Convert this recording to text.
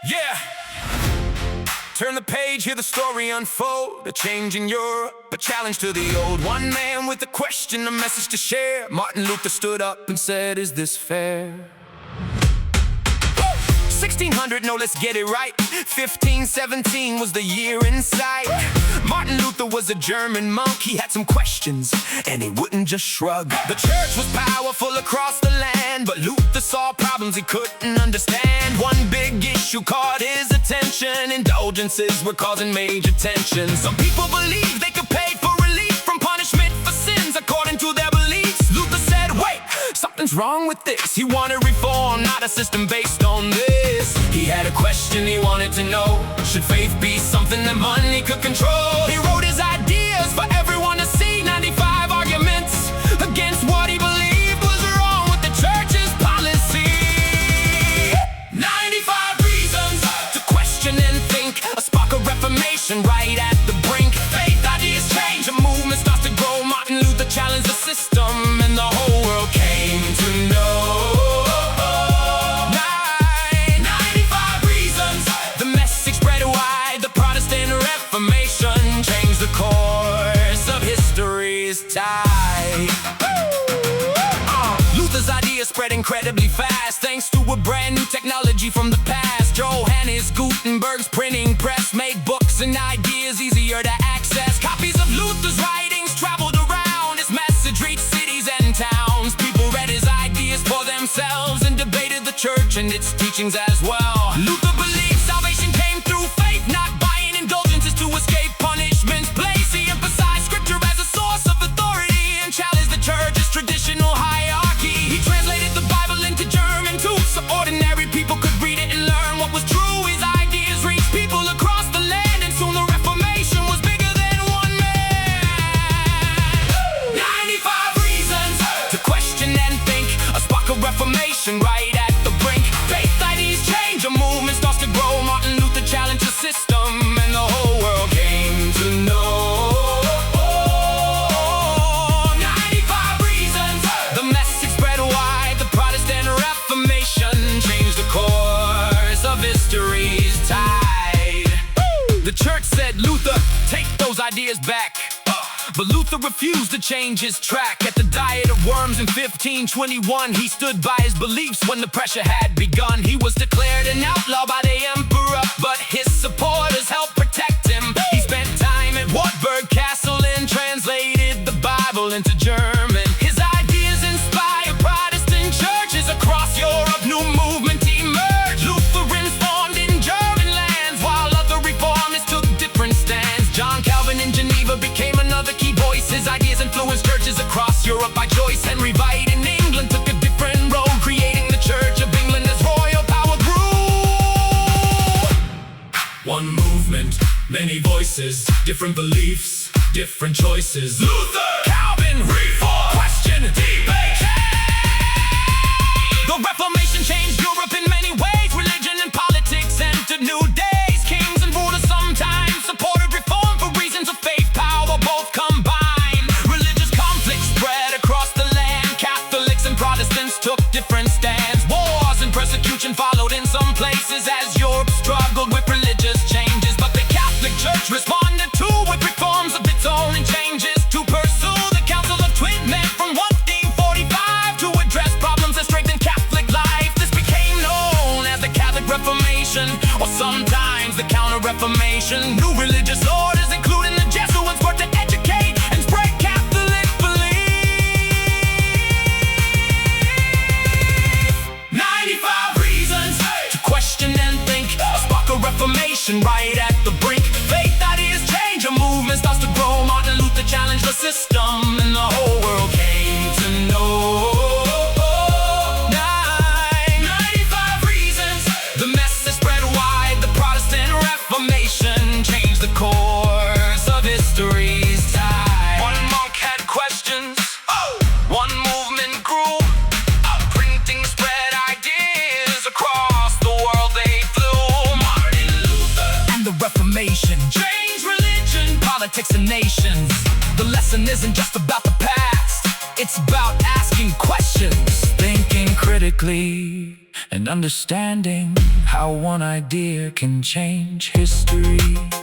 Yeah. Turn the page, hear the story unfold. A change in Europe, a challenge to the old. One man with a question, a message to share. Martin Luther stood up and said, is this fair? 1600, no, let's get it right. 1517 was the year in sight. Martin Luther was a German monk. He had some questions, and he wouldn't just shrug. The church was powerful across the land, but Luther saw problems he couldn't understand. One big issue caught his attention. Indulgences were causing major tension. Some people believed they could pay for relief from punishment for sins according to their beliefs. Luther said, wait, something's wrong with this. He wanted reform, not a system based on this. He had a question he wanted to know. Should faith be something that money could control? He wrote his ideas for everyone to see. 95 arguments against what he believed was wrong with the church's policy. 95 reasons to question and think. A spark of reformation right at the brink. Faith ideas change, a movement starts to grow. Martin Luther challenged the system, and the whole world came to know. 95 reasons. The message spread wide. The Protestant Reformation changed the course of history's tide. Luther's ideas spread incredibly fast, thanks to a brand new technology from the past. Johannes Gutenberg's printing press made books and ideas easier to access. Copies of Luther's writings traveled around. His message reached cities and towns. People read his ideas for themselves and debated the church and its teachings as well. Luther believed salvation came through faith, not buying indulgences to escape punishment's place. He emphasized scripture as a source of authority and challenged the church's traditional hierarchy. He translated the Bible into German too, so ordinary people could read it and learn what was true. His ideas reached people across the land, and soon the Reformation was bigger than one man. 95 reasons to question and think. A spark of reformation right at the brink. Faith ideas change, a movement starts to grow. Martin Luther challenged the system, and the whole world came to know. 95 reasons. The message spread wide. The Protestant Reformation changed the course of history's tide. The church said, Luther, take those ideas back. But Luther refused to change his track. At the Diet of Worms in 1521, he stood by his beliefs when the pressure had begun. He was declared an outlaw by the emperor, but his supporters helped protect him. He spent time at Wartburg Castle and translated the Bible into German. His ideas inspired Protestant churches across Europe. New movement emerged. Lutherans formed in German lands, while other reformers took different stands. John Calvin in Geneva became another key voice. His ideas influenced churches across Europe by choice. Henry White in England took a different road, creating the Church of England as royal power grew. One movement, many voices, different beliefs, different choices. Luther, Calvin, Reform, question, debate. The Reformation changed Europe in many ways. Religion and politics entered new days. Kings and rulers sometimes supported reform for reasons of faith, power, both combined. Religious conflicts spread across the land. Catholics and Protestants took different stands. Wars and persecution followed in some places as Europe struggled with religious changes. But the Catholic Church responded too with reforms of its own and changes to pursue the Council of Trent from 1545 to address problems that strengthened Catholic life. This became known as the Catholic Reformation, or sometimes the Counter-Reformation. New religious orders, including the Jesuits, worked to educate and spread Catholic belief. 95 reasons to question and think. A spark of reformation right at the brink. Faith ideas change, a movement starts to grow. Martin Luther challenged the system, and the whole world came to know. 95 reasons. The message spread wide. The Protestant Reformation changed the course of history's tide. One monk had questions. One movement grew. Printing spread ideas across the world. They flew. Martin Luther and the Reformation changed religion, politics, and nations. The lesson isn't just about the past. It's about asking questions, thinking critically, and understanding how one idea can change history.